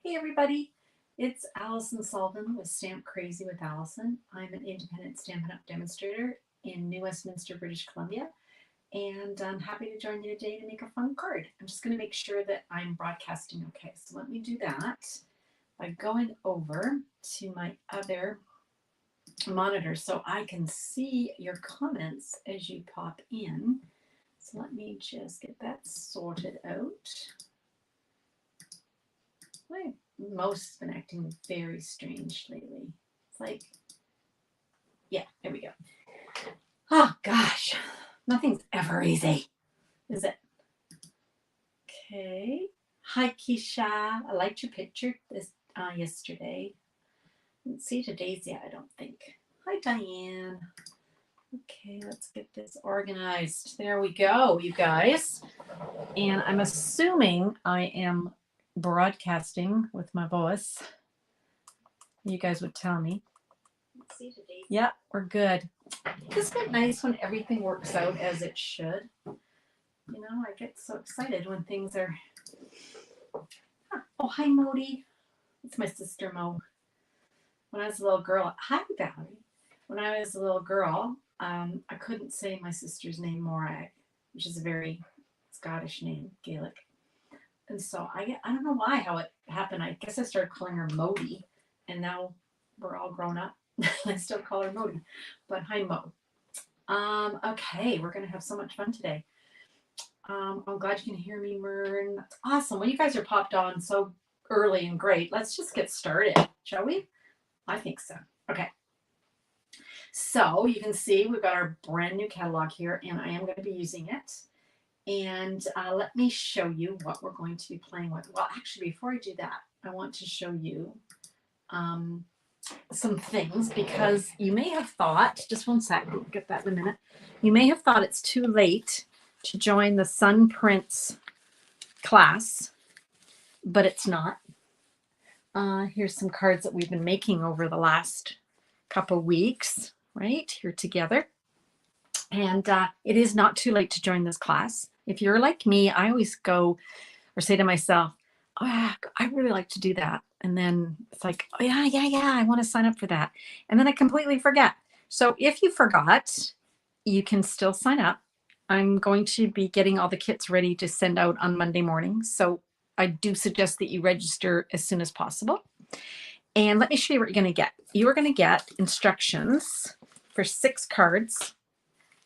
Hey everybody, it's Allison Sullivan with Stamp Crazy with Allison. I'm an independent Stampin' Up! Demonstrator in New Westminster, British Columbia, and I'm happy to join you today to make a fun card. I'm just going to make sure that I'm broadcasting okay. So let me do that by going over to my other monitor so I can see your comments as you pop in. So let me just get that sorted out. My mouse has been acting very strange lately. It's like, yeah, there we go. Oh gosh, nothing's ever easy, is it? Okay. Hi Keisha, I liked your picture this yesterday. Didn't see today's yet, I don't think. Hi Diane. Okay, let's get this organized. There we go, you guys. And I'm assuming I am broadcasting with my voice. You guys would tell me. Yeah, we're good. Isn't it nice when everything works out as it should? You know, I get so excited when things are... Oh, hi, Modi. It's my sister, Mo. When I was a little girl... Hi, Valerie. When I was a little girl, I couldn't say my sister's name, Morag, which is a very Scottish name, Gaelic. And so I don't know how it happened. I guess I started calling her Modi, and now we're all grown up. I still call her Modi, but hi, Mo. Okay, we're going to have so much fun today. I'm glad you can hear me, Mern. That's awesome. Well, you guys are popped on so early and great. Let's just get started, shall we? I think so. Okay. So you can see we've got our brand new catalog here, and I am going to be using it. And let me show you what we're going to be playing with. Well, actually, before I do that, I want to show you some things, because you may have thought, just one sec, we'll get that in a minute. You may have thought it's too late to join the Sun Prints class, but it's not. Here's some cards that we've been making over the last couple weeks, right here together. And it is not too late to join this class. If you're like me, I always go or say to myself, oh, I really like to do that. And then it's like, oh, yeah, I want to sign up for that. And then I completely forget. So if you forgot, you can still sign up. I'm going to be getting all the kits ready to send out on Monday morning. So I do suggest that you register as soon as possible. And let me show you what you're going to get. You are going to get instructions for 6 cards.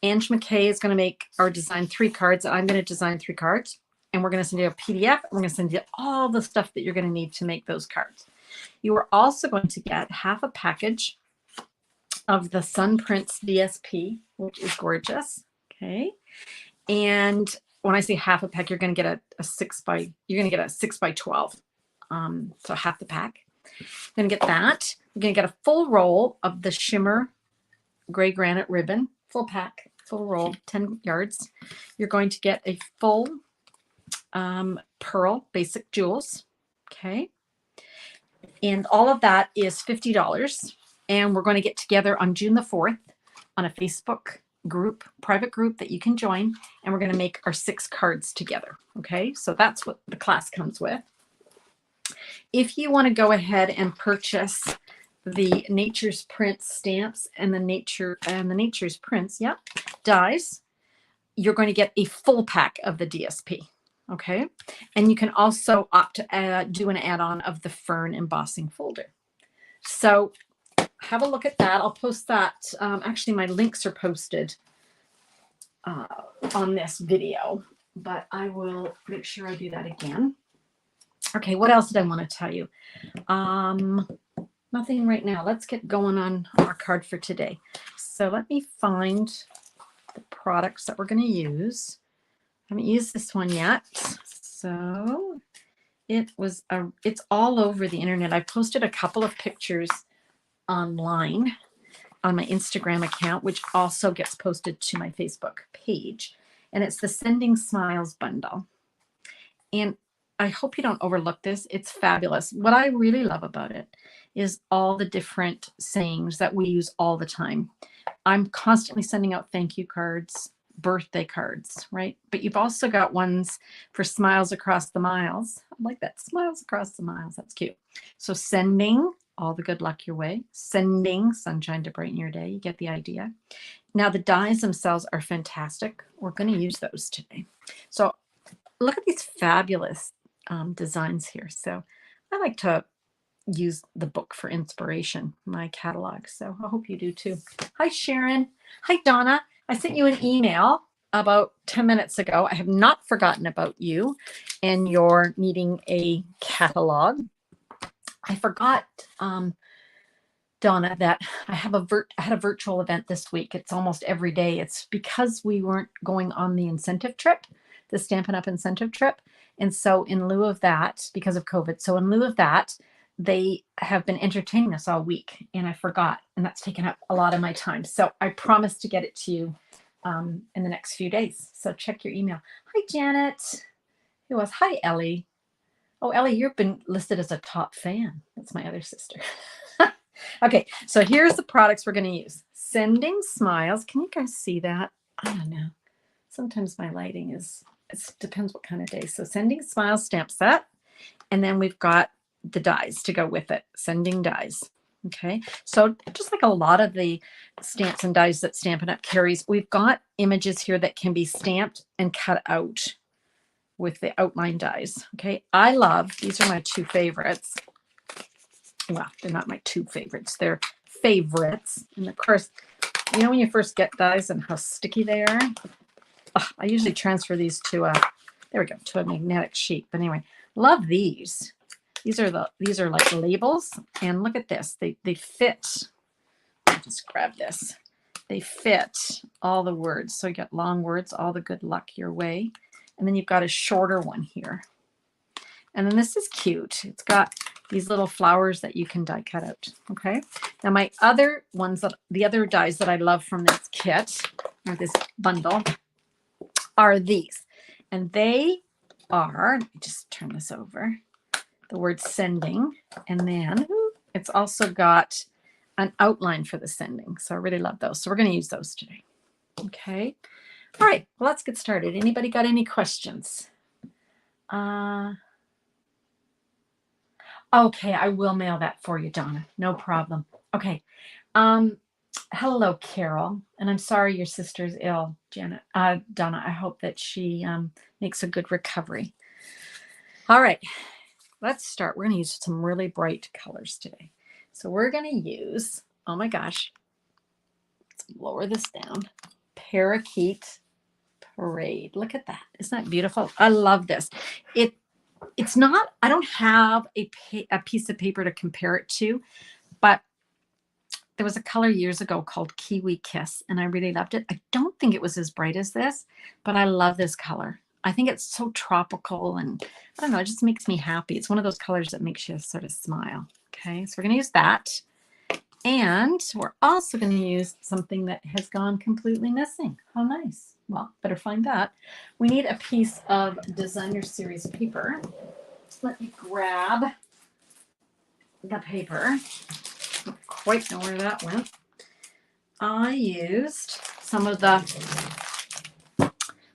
Ange McKay is going to make or design 3 cards. I'm going to design 3 cards, and we're going to send you a PDF. We're going to send you all the stuff that you're going to need to make those cards. You are also going to get half a package of the Sun Prints DSP, which is gorgeous. Okay, and when I say half a pack, you're going to get a 6 by 12. So half the pack. You're going to get that. You're going to get a full roll of the shimmer gray granite ribbon. Full pack, full roll, 10 yards. You're going to get a full pearl basic jewels. Okay. And all of that is $50. And we're going to get together on June the 4th on a Facebook group, private group that you can join. And we're going to make our 6 cards together. Okay. So that's what the class comes with. If you want to go ahead and purchase the Nature's Prints stamps and the Nature's Prints, dies, you're going to get a full pack of the DSP. Okay. And you can also opt to do an add-on of the Fern embossing folder. So have a look at that. I'll post that. Actually, my links are posted on this video, but I will make sure I do that again. Okay. What else did I want to tell you? Nothing right now. Let's get going on our card for today. So let me find the products that we're going to use. I haven't used this one yet. So it's all over the internet. I posted a couple of pictures online on my Instagram account, which also gets posted to my Facebook page. And it's the Sending Smiles bundle. And I hope you don't overlook this. It's fabulous. What I really love about it is all the different sayings that we use all the time. I'm constantly sending out thank you cards, birthday cards, right? But you've also got ones for smiles across the miles. I like that, smiles across the miles. That's cute. So sending all the good luck your way, sending sunshine to brighten your day. You get the idea. Now the dies themselves are fantastic. We're going to use those today. So look at these fabulous designs here. So I like to use the book for inspiration, my catalog. So I hope you do too. Hi, Sharon. Hi, Donna. I sent you an email about 10 minutes ago. I have not forgotten about you and you're needing a catalog. I forgot, Donna, that I had a virtual event this week. It's almost every day. It's because we weren't going on the incentive trip, the Stampin' Up! Incentive trip. And so in lieu of that, because of COVID, so in lieu of that, they have been entertaining us all week, and I forgot, and that's taken up a lot of my time. So I promise to get it to you in the next few days. So check your email. Hi, Janet. Who was? Hi, Ellie. Oh, Ellie, you've been listed as a top fan. That's my other sister. Okay, so here's the products we're going to use. Sending Smiles. Can you guys see that? I don't know. Sometimes my lighting it depends what kind of day. So Sending Smiles stamp set. And then we've got the dies to go with it. Sending dies. Okay, so just like a lot of the stamps and dies that Stampin' Up! Carries, we've got images here that can be stamped and cut out with the outline dies. Okay, I love, these are my two favorites. Well, they're not my two favorites, they're favorites. And of course, you know when you first get dies and how sticky they are? I usually transfer these to to a magnetic sheet. But anyway, love these. These are like labels, and look at this. They fit. I'll just grab this. They fit all the words. So you got long words, all the good luck your way. And then you've got a shorter one here. And then this is cute. It's got these little flowers that you can die cut out. Okay. Now my other ones, the other dies that I love from this kit, or this bundle, are these. And they are, let me just turn this over, the word sending. And then it's also got an outline for the sending. So I really love those. So we're going to use those today. Okay. All right. Well, let's get started. Anybody got any questions? Okay, I will mail that for you, Donna. No problem. Okay. Hello, Carol. And I'm sorry your sister's ill, Janet. Donna, I hope that she makes a good recovery. All right, let's start. We're going to use some really bright colors today. So we're going to use, oh my gosh, let's lower this down. Parakeet Parade. Look at that. Isn't that beautiful? I love this. It's not, I don't have a piece of paper to compare it to, but there was a color years ago called Kiwi Kiss, and I really loved it. I don't think it was as bright as this, but I love this color. I think it's so tropical, and I don't know, it just makes me happy. It's one of those colors that makes you sort of smile. Okay, so we're going to use that. And we're also going to use something that has gone completely missing. How nice. Well, better find that. We need a piece of designer series paper. Let me grab the paper. I don't quite know where that went. I used some of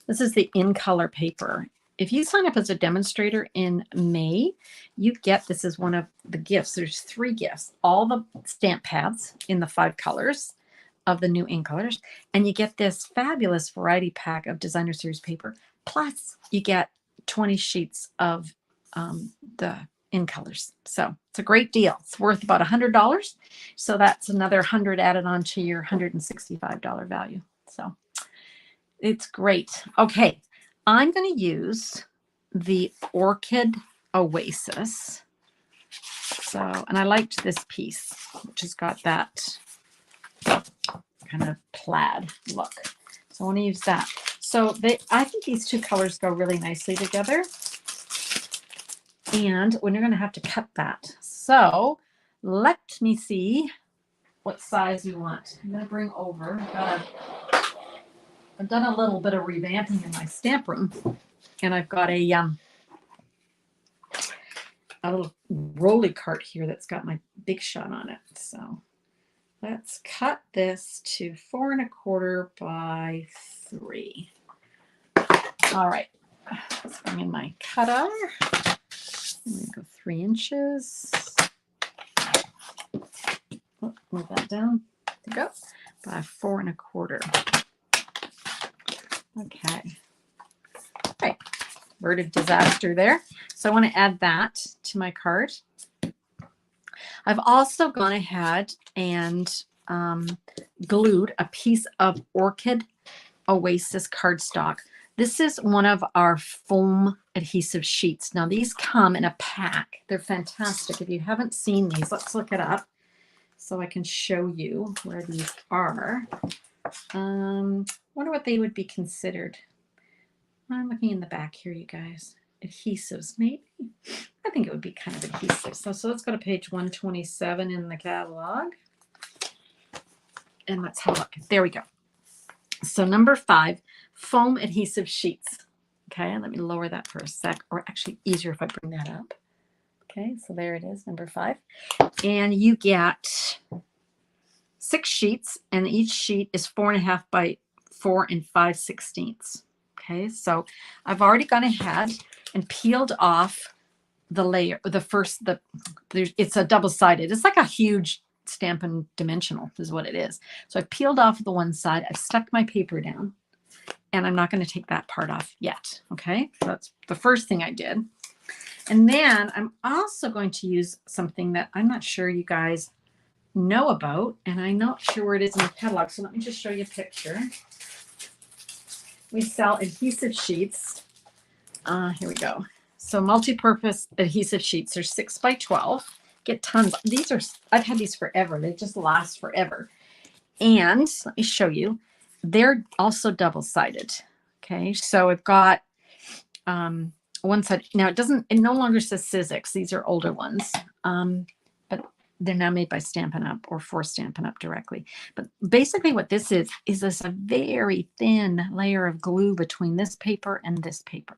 this is the in color paper. If you sign up as a demonstrator in May, you get, this is one of the gifts. There's 3 gifts, all the stamp pads in the 5 colors of the new in colors. And you get this fabulous variety pack of designer series paper. Plus you get 20 sheets of the in colors. So it's a great deal. It's worth about $100. So that's another 100 added on to your $165 value. So it's great. Okay. I'm going to use the Orchid Oasis. So, and I liked this piece, which has got that kind of plaid look. So I want to use that. So I think these 2 colors go really nicely together. And when you're going to have to cut that. So let me see what size you want. I'm going to bring over. I've done a little bit of revamping in my stamp room, and I've got a little rolly cart here that's got my Big Shot on it. So let's cut this to 4 1/4 by 3. All right, let's bring in my cutter. I'm going to go 3 inches. Oh, move that down. There you go. By 4 1/4. Okay. All right. Word of disaster there. So I want to add that to my card. I've also gone ahead and glued a piece of Orchid Oasis cardstock. This is one of our foam adhesive sheets. Now these come in a pack. They're fantastic. If you haven't seen these, let's look it up so I can show you where these are. Wonder what they would be considered. I'm looking in the back here, you guys. Adhesives, maybe. I think it would be kind of adhesive. So let's go to page 127 in the catalog. And let's have a look. There we go. So number 5, foam adhesive sheets. Okay, let me lower that for a sec, or actually easier if I bring that up. Okay, so there it is, number 5. And you get 6 sheets, and each sheet is 4 1/2 by 4 5/16. Okay, so I've already gone ahead and peeled off the layer, it's a double-sided. It's like a huge Stampin' Dimensional is what it is. So I've peeled off the one side. I've stuck my paper down, and I'm not going to take that part off yet. Okay, so that's the first thing I did. And then I'm also going to use something that I'm not sure you guys know about, and I'm not sure where it is in the catalog. So let me just show you a picture. We sell adhesive sheets. Here we go. So multi-purpose adhesive sheets. They're 6 by 12. Get tons. These are, I've had these forever. They just last forever. And let me show you. They're also double-sided. Okay, so I've got one side. Now it no longer says Sizzix. These are older ones. But they're now made by Stampin' Up! Or for Stampin' Up! Directly. But basically what this is this a very thin layer of glue between this paper and this paper.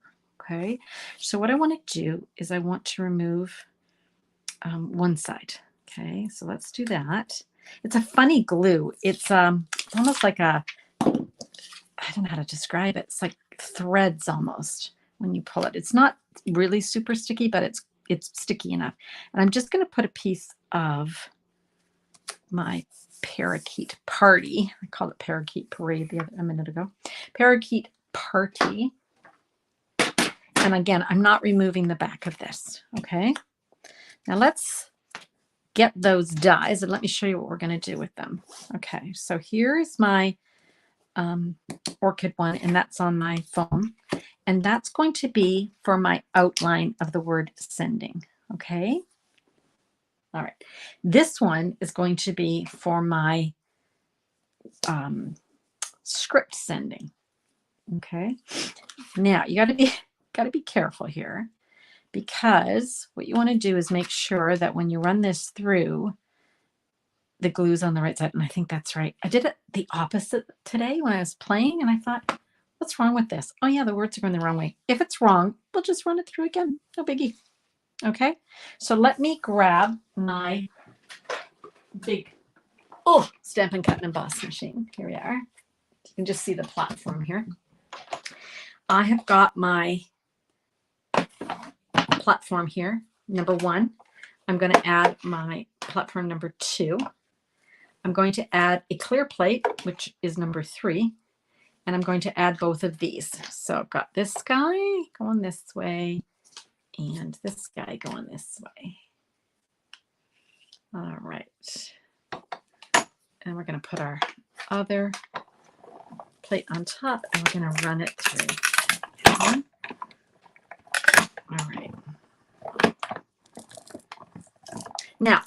Okay, so what I want to do is I want to remove one side. Okay, so let's do that. It's a funny glue. It's almost like I don't know how to describe it. It's like threads almost when you pull it. It's not really super sticky, but it's sticky enough. And I'm just going to put a piece of my Parakeet Party. I called it Parakeet Parade a minute ago. Parakeet Party. And again, I'm not removing the back of this. Okay. Now let's get those dies and let me show you what we're going to do with them. Okay, so here's my orchid one, and that's on my foam. And that's going to be for my outline of the word sending. Okay. All right. This one is going to be for my script sending. Okay. Now you got to be careful here, because what you want to do is make sure that when you run this through, the glue's on the right side. And I think that's right. I did it the opposite today when I was playing, and I thought, what's wrong with this? Oh yeah, the words are going the wrong way. If it's wrong, we'll just run it through again. No biggie. Okay, so let me grab my big Stampin' Cut and Emboss machine. Here we are. You can just see the platform here. I have got my platform here, number 1. I'm going to add my platform number 2. I'm going to add a clear plate, which is number 3, and I'm going to add both of these. So I've got this guy going this way and this guy going this way. All right. And we're going to put our other plate on top, and we're going to run it through. Okay. All right. Now,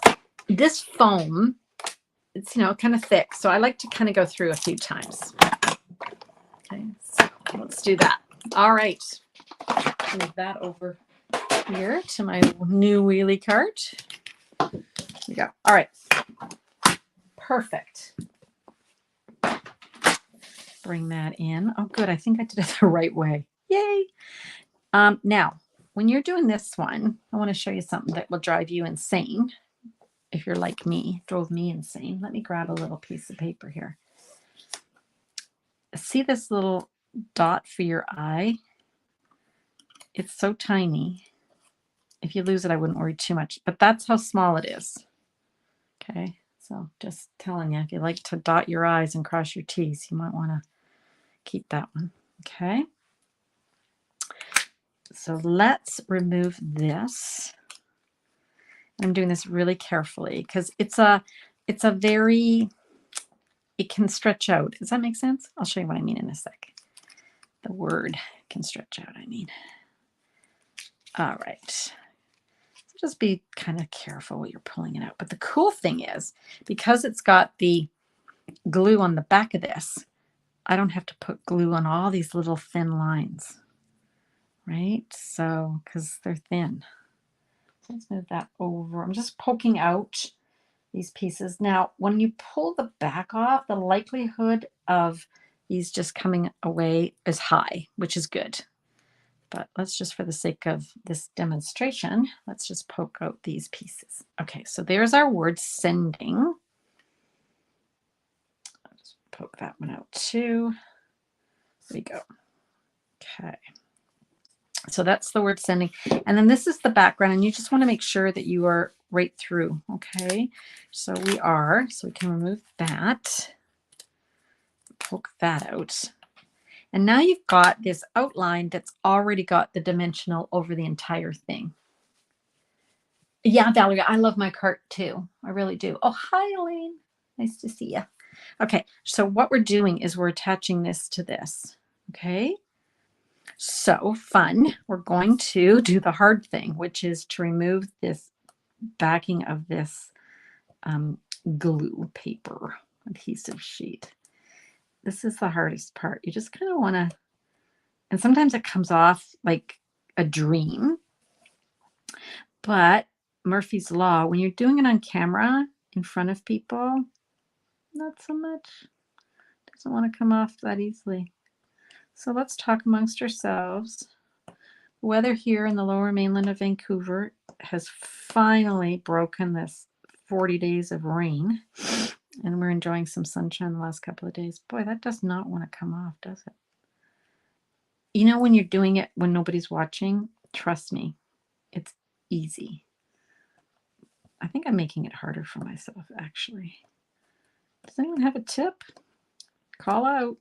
this foam, it's, kind of thick, so I like to kind of go through a few times. Okay, so let's do that. All right. Move that over here to my new wheelie cart. Here we go. All right. Perfect. Bring that in. Oh, good. I think I did it the right way. Yay. Now, when you're doing this one, I want to show you something that will drive you insane. if you're like me, drove me insane. Let me grab a little piece of paper here. See this little dot for your eye? It's so tiny. If you lose it, I wouldn't worry too much, but that's how small it is. Okay, so just telling you, if you like to dot your I's and cross your T's, you might want to keep that one. Okay, so let's remove this. I'm doing this really carefully because it can stretch out. Does that make sense? I'll show you what I mean in a sec. The word can stretch out, I mean. All right. So just be kind of careful while you're pulling it out. But the cool thing is, because it's got the glue on the back of this, I don't have to put glue on all these little thin lines, right? So, because they're thin. So let's move that over. I'm just poking out these pieces. Now, when you pull the back off, the likelihood of these just coming away is high, which is good. But let's just, for the sake of this demonstration, let's just poke out these pieces. Okay, so there's our word sending. I'll just poke that one out too. There we go. Okay. So that's the word sending. And then this is the background, and you just want to make sure that you are right through. Okay, so we are, so we can remove that, poke that out. And now you've got this outline that's already got the dimensional over the entire thing. Yeah, Valerie, I love my cart too. I really do. Oh, hi, Elaine. Nice to see you. Okay, so what we're doing is we're attaching this to this. Okay. So fun. We're going to do the hard thing, which is to remove this backing of this glue paper adhesive sheet. This is the hardest part. You just kind of want to, and sometimes it comes off like a dream, but Murphy's Law, when you're doing it on camera in front of people, not so much. It doesn't want to come off that easily. So let's talk amongst ourselves. The weather here in the lower mainland of Vancouver has finally broken this 40 days of rain, and we're enjoying some sunshine the last couple of days. Boy, that does not want to come off, does it? You know, when you're doing it when nobody's watching, trust me, it's easy. I think I'm making it harder for myself, actually. Does anyone have a tip? Call out.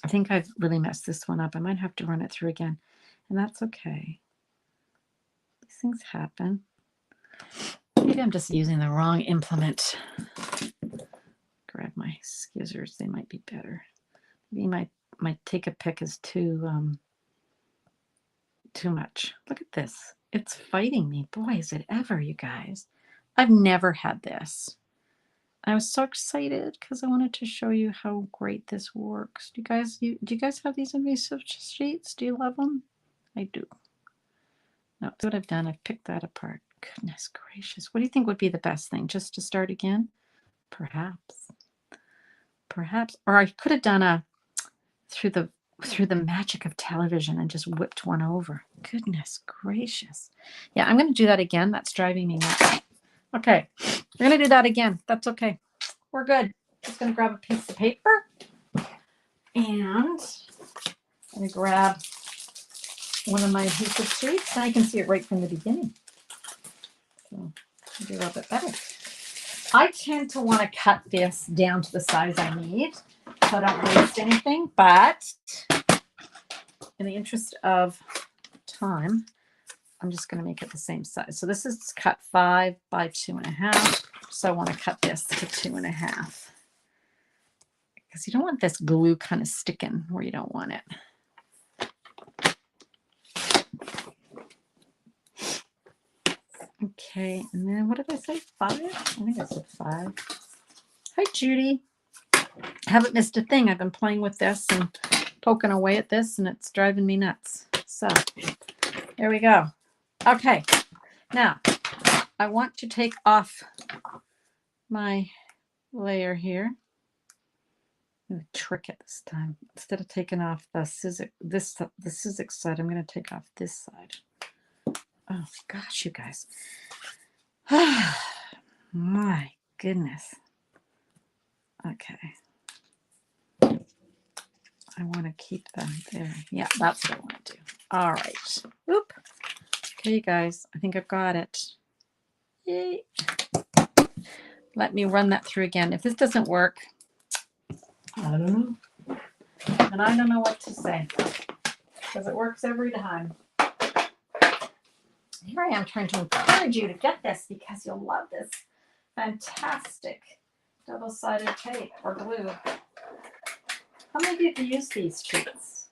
I think I've really messed this one up. I might have to run it through again, and that's okay. These things happen. Maybe I'm just using the wrong implement. Grab my scissors. They might be better. Maybe my take a pick is too much. Look at this. It's fighting me. Boy, is it ever, you guys. I've never had this. I was so excited because I wanted to show you how great this works. Do you guys have these adhesive sheets? Do you love them? I do. No, that's what I've done. I've picked that apart. Goodness gracious. What do you think would be the best thing? Just to start again? Perhaps. Perhaps. Or I could have done through the magic of television and just whipped one over. Goodness gracious. Yeah, I'm going to do that again. That's driving me nuts. Okay, we're going to do that again. That's okay. We're good. Just going to grab a piece of paper, and I'm going to grab one of my adhesive sheets. Now you can see it right from the beginning. So it'll be a little bit better. I tend to want to cut this down to the size I need so I don't waste anything, but in the interest of time, I'm just going to make it the same size. So this is cut 5 by 2.5. So I want to cut this to 2.5 because you don't want this glue kind of sticking where you don't want it. Okay, and then what did I say? 5? I think I said 5. Hi, Judy. I haven't missed a thing. I've been playing with this and poking away at this, and it's driving me nuts. So there we go. Okay, now I want to take off my layer here. I'm going to trick it this time. Instead of taking off the Sizzix side, I'm going to take off this side. Oh gosh, you guys. My goodness. Okay. I want to keep them there. Yeah, that's what I want to do. All right. Oop. Okay, you guys, I think I've got it. Yay. Let me run that through again. If this doesn't work, I don't know. And I don't know what to say because it works every time. Here I am trying to encourage you to get this because you'll love this fantastic double-sided tape or glue. How many of you have used these sheets?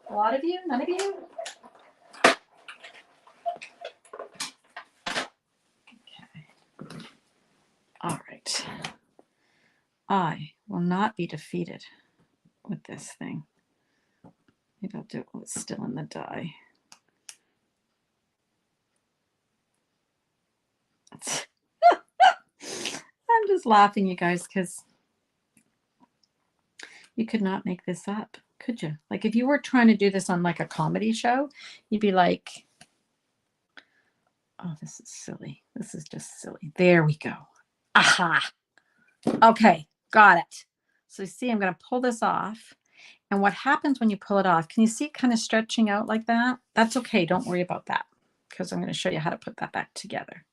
A lot of you? None of you? Okay. All right. I will not be defeated with this thing. Maybe I'll do it while it's still in the die. I'm just laughing, you guys, because you could not make this up, could you? Like if you were trying to do this on like a comedy show, you'd be like, oh, this is silly. This is just silly. There we go. Aha. Okay, got it. So you see, I'm going to pull this off. And what happens when you pull it off, can you see it kind of stretching out like that? That's okay. Don't worry about that because I'm going to show you how to put that back together.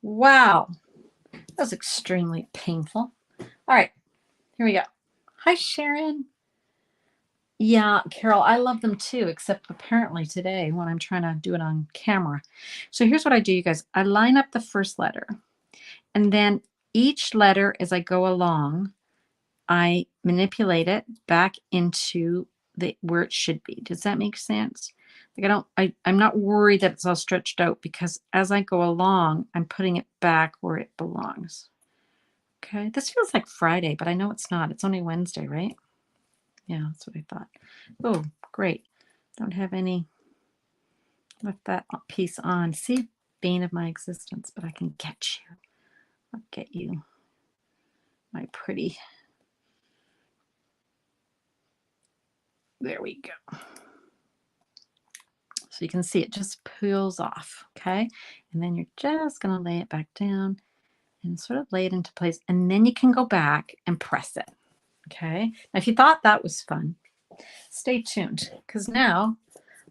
Wow. That was extremely painful. All right, here we go. Hi, Sharon. Yeah, Carol, I love them too, except apparently today when I'm trying to do it on camera. So here's what I do, you guys. I line up the first letter, and then each letter as I go along, I manipulate it back into the where it should be. Does that make sense? Like I'm not worried that it's all stretched out because as I go along, I'm putting it back where it belongs. Okay, this feels like Friday, but I know it's not. It's only Wednesday, right? Yeah, that's what I thought. Oh, great. Don't have any. Left that piece on. See, bane of my existence, but I can get you. I'll get you, my pretty. There we go. So you can see it just peels off, okay? And then you're just going to lay it back down and sort of lay it into place. And then you can go back and press it, okay? Now, if you thought that was fun, stay tuned because now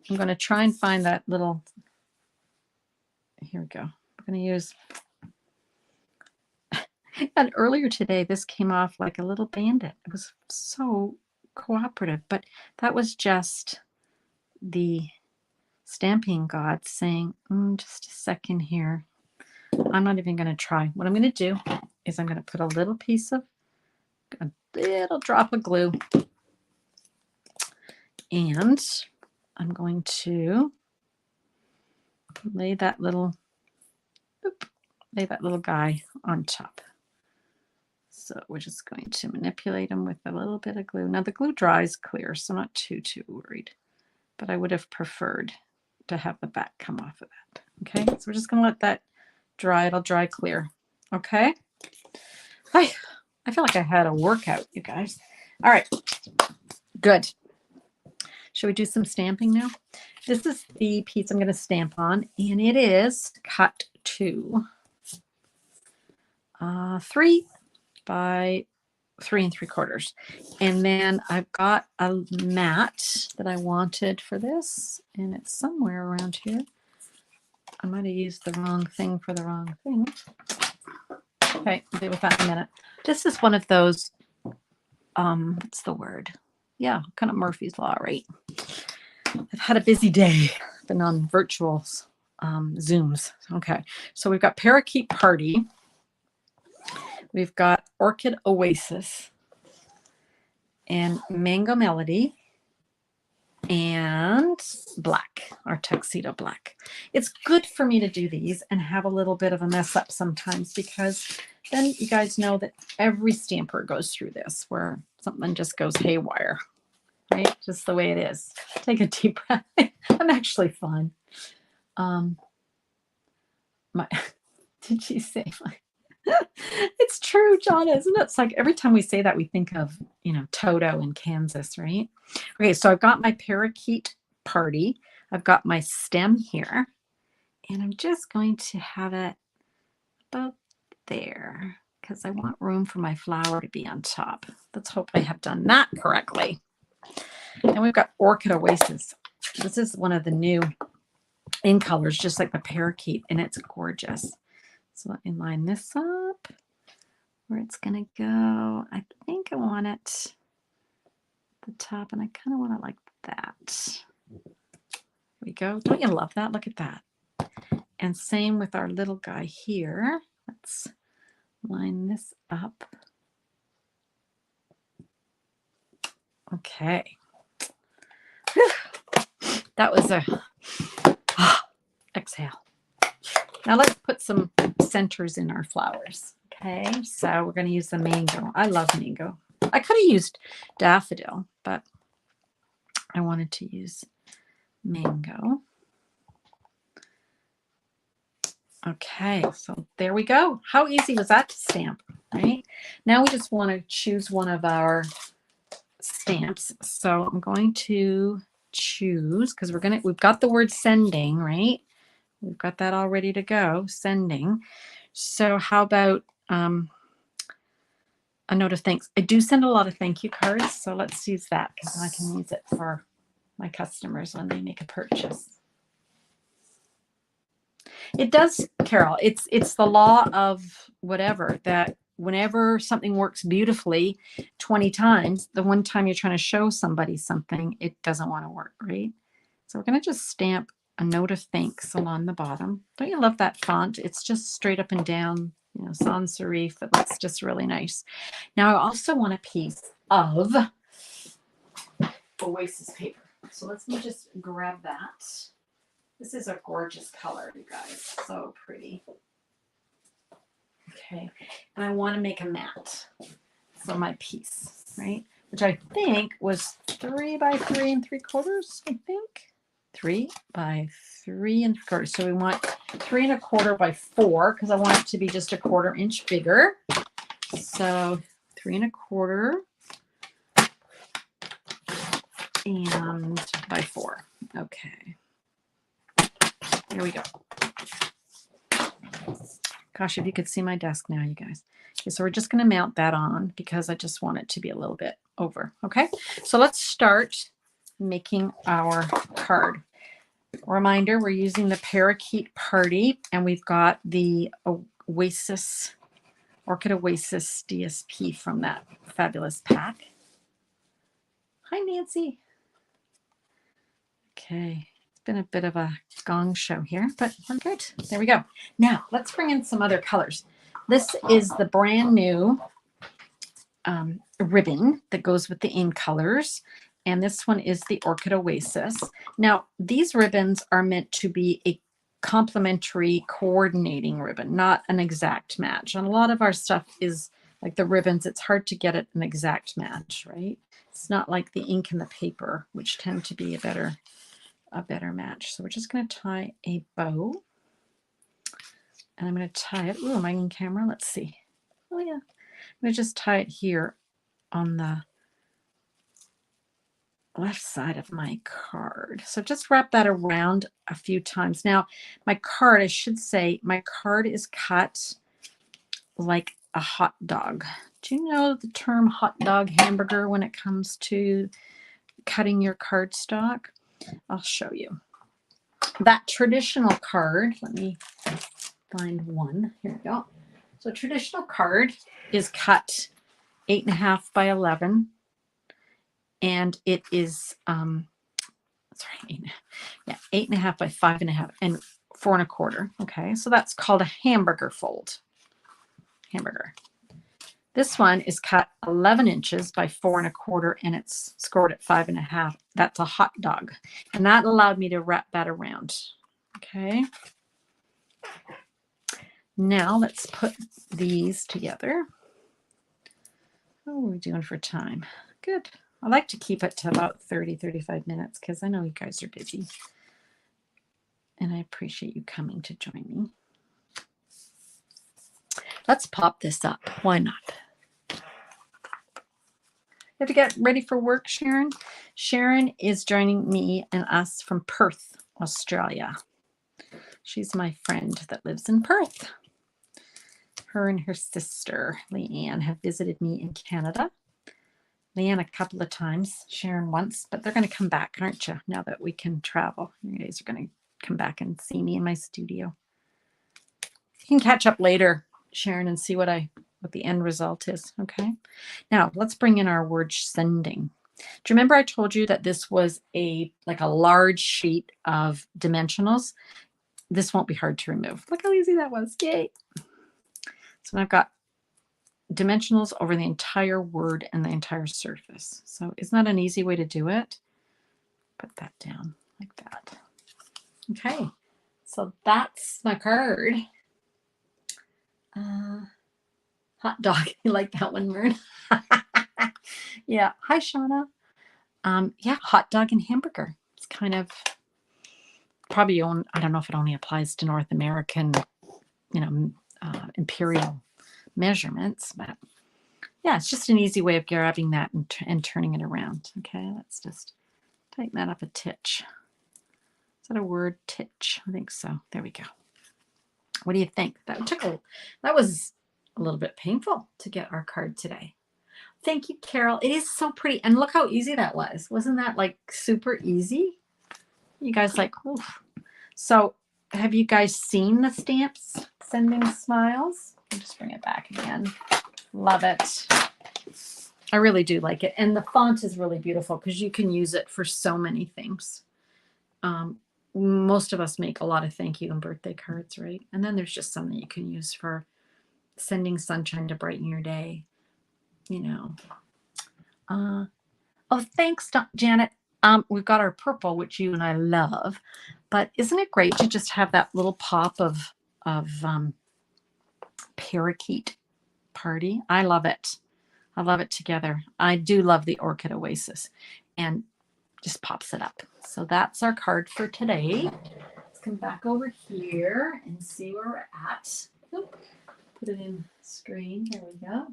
I'm going to try and find that little, here we go. I'm going to use, and earlier today, this came off like a little bandit. It was so cooperative, but that was just the Stamping God saying, just a second here. I'm not even going to try. What I'm going to do is I'm going to put a little piece of, a little drop of glue. And I'm going to lay that little guy on top. So we're just going to manipulate them with a little bit of glue. Now the glue dries clear, so I'm not too worried. But I would have preferred to have the back come off of that. Okay, so we're just going to let that dry. It'll dry clear. Okay. I feel like I had a workout, you guys. All right, good. Should we do some stamping now? This is the piece I'm going to stamp on, and it is cut to 3 by 3 3/4. And then I've got a mat that I wanted for this, and it's somewhere around here. I might have used the wrong thing for the wrong thing. Okay, I'll deal with that in a minute. This is one of those, what's the word? Yeah, kind of Murphy's Law, right? I've had a busy day. Been on virtual Zooms. Okay, so we've got Parakeet Party. We've got Orchid Oasis and Mango Melody and Black, our Tuxedo Black. It's good for me to do these and have a little bit of a mess up sometimes because then you guys know that every stamper goes through this where something just goes haywire, right? Just the way it is. Take a deep breath. I'm actually fun. Did she say my? It's true, John, isn't it? It's like every time we say that, we think of, Toto in Kansas, right? Okay, so I've got my Parakeet Party. I've got my stem here, and I'm just going to have it about there because I want room for my flower to be on top. Let's hope I have done that correctly. And we've got Orchid Oasis. This is one of the new in colors, just like the parakeet, and it's gorgeous. So let me line this up where it's going to go. I think I want it at the top, and I kind of want it like that. There we go. Don't you love that? Look at that. And same with our little guy here. Let's line this up. Okay. Whew. That was a exhale. Now let's put some centers in our flowers. Okay, so we're going to use the mango. I love mango. I could have used daffodil, but I wanted to use mango. Okay, so there we go. How easy was that to stamp, right? Now we just want to choose one of our stamps. So I'm going to choose, because we've got the word sending, right? We've got that all ready to go, sending. So how about a note of thanks? I do send a lot of thank you cards, so let's use that because I can use it for my customers when they make a purchase. It does, Carol. It's the law of whatever, that whenever something works beautifully 20 times, the one time you're trying to show somebody something, it doesn't want to work, right? So we're going to just stamp a note of thanks along the bottom. Don't you love that font? It's just straight up and down, you know, sans serif. It looks just really nice. Now I also want a piece of Oasis paper. So let's just grab that. This is a gorgeous color, you guys. So pretty. Okay. And I want to make a mat for my piece, right? Which I think was 3 by 3 3/4, I think. 3 by 3 3/4. So we want 3 1/4 by 4 because I want it to be just a 1/4 inch bigger. So 3 1/4 and by 4. Okay. Here we go. Gosh, if you could see my desk now, you guys. Okay, so we're just going to mount that on because I just want it to be a little bit over. Okay, so let's start making our card. Reminder, we're using the Parakeet Party, and we've got the Oasis, Orchid Oasis DSP from that fabulous pack. Hi, Nancy. Okay. Been a bit of a gong show here, but we're good. There we go. Now let's bring in some other colors. This is the brand new ribbon that goes with the in colors, and this one is the Orchid Oasis. Now these ribbons are meant to be a complementary coordinating ribbon, not an exact match. And a lot of our stuff is like the ribbons, it's hard to get it an exact match, right? It's not like the ink and the paper, which tend to be a better match. So we're just going to tie a bow, and I'm going to tie it. Ooh, am I in camera? Let's see. Oh yeah, I'm going to just tie it here on the left side of my card. So just wrap that around a few times. Now my card, I should say, my card is cut like a hot dog. Do you know the term hot dog hamburger when it comes to cutting your cardstock? I'll show you. That traditional card, let me find one. Here we go. So traditional card is cut 8.5 by 11. And it is, 8.5 by 5.5 and 4 1/4. Okay, so that's called a hamburger fold. Hamburger. This one is cut 11 inches by 4 1/4, and it's scored at 5.5. That's a hot dog. And that allowed me to wrap that around. Okay. Now let's put these together. How are we doing for time? Good. I like to keep it to about 30, 35 minutes because I know you guys are busy. And I appreciate you coming to join me. Let's pop this up. Why not? You have to get ready for work, Sharon. Sharon is joining me and us from Perth, Australia. She's my friend that lives in Perth. Her and her sister, Leanne, have visited me in Canada. Leanne a couple of times, Sharon once, but they're going to come back, aren't you? Now that we can travel. You guys are going to come back and see me in my studio. You can catch up later, Sharon, and see what the end result is. Okay. Now let's bring in our word sending. Do you remember I told you that this was like a large sheet of dimensionals? This won't be hard to remove. Look how easy that was. Yay. So I've got dimensionals over the entire word and the entire surface. So isn't that an easy way to do it? Put that down like that. Okay. So that's my card. Hot dog. You like that one, Mern? Yeah. Hi, Shauna. Yeah, hot dog and hamburger. It's kind of probably I don't know if it only applies to North American, imperial measurements, but yeah, it's just an easy way of grabbing that and turning it around. Okay, let's just tighten that up a titch. Is that a word? Titch. I think so. There we go. What do you think? That was a little bit painful to get our card today. Thank you, Carol. It is so pretty. And look how easy that was. Wasn't that like super easy? You guys like, oof. So have you guys seen the stamps sending smiles? I'll just bring it back again. Love it. I really do like it. And the font is really beautiful because you can use it for so many things. Most of us make a lot of thank you and birthday cards, right? And then there's just some that you can use for sending sunshine to brighten your day. Oh, thanks, Janet. We've got our purple, which you and I love, but isn't it great to just have that little pop of parakeet party? I love it. I love it together. I do love the Orchid Oasis, and just pops it up. So that's our card for today. Let's come back over here and see where we're at. Oop. Put it in screen. There we go.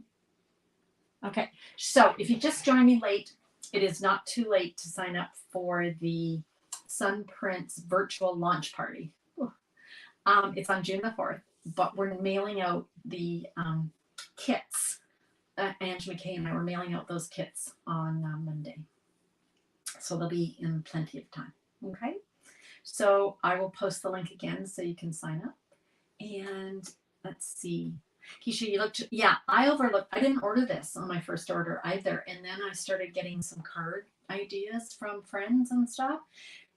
Okay, so if you just joined me late, it is not too late to sign up for the Sun Prince virtual launch party. It's on June the 4th, but we're mailing out the kits. Ange McKay and I were mailing out those kits on Monday. So they'll be in plenty of time. Okay, so I will post the link again so you can sign up. And let's see. Keisha, you looked, yeah, I overlooked, I didn't order this on my first order either. And then I started getting some card ideas from friends and stuff.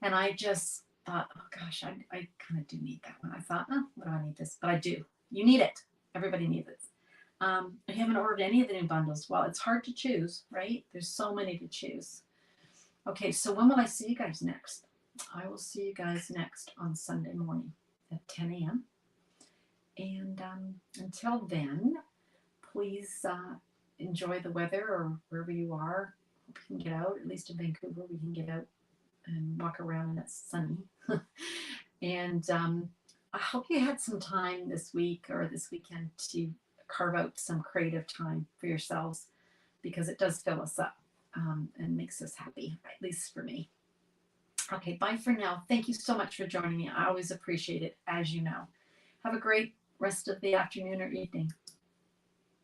And I just thought, oh gosh, I kind of do need that one. I thought, oh, what do I need this? But I do. You need it. Everybody needs it. I haven't ordered any of the new bundles. Well, it's hard to choose, right? There's so many to choose. Okay, so when will I see you guys next? I will see you guys next on Sunday morning at 10 a.m. And until then, please enjoy the weather or wherever you are. Hope you can get out. At least in Vancouver, we can get out and walk around and it's sunny. And I hope you had some time this week or this weekend to carve out some creative time for yourselves, because it does fill us up and makes us happy, at least for me. Okay, bye for now. Thank you so much for joining me. I always appreciate it, as you know. Have a great rest of the afternoon or evening.